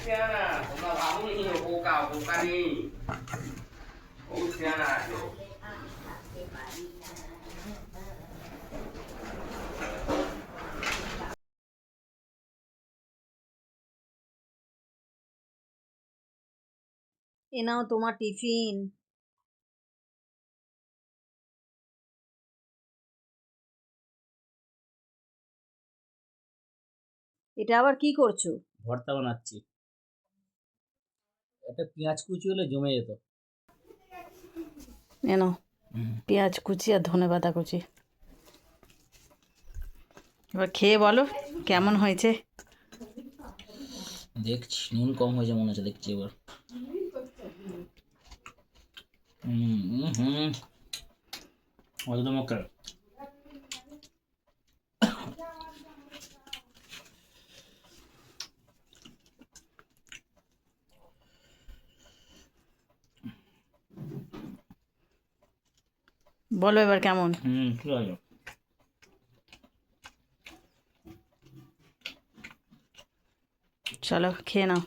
সিয়ানা তোমরা ভাবুনি বোকা বোকা নেই ও সিয়ানা আছে এ নাও তোমার টিফিন। এটা আবার কি করছো? ভর্তা বানাচ্ছি। একটা পেঁয়াজ কুচি হলে জমে যেত। এ নাও পেঁয়াজ কুচি আর ধনেপাতা কুচি। এবার খেয়ে বলো কেমন হয়েছে। দেখছি নুন কম হয়েছে মনে হচ্ছে, দেখছি এবার। একদম ওকে। বলো এবার কেমন। ঠিক আছে। চলো খেয়ে নাও।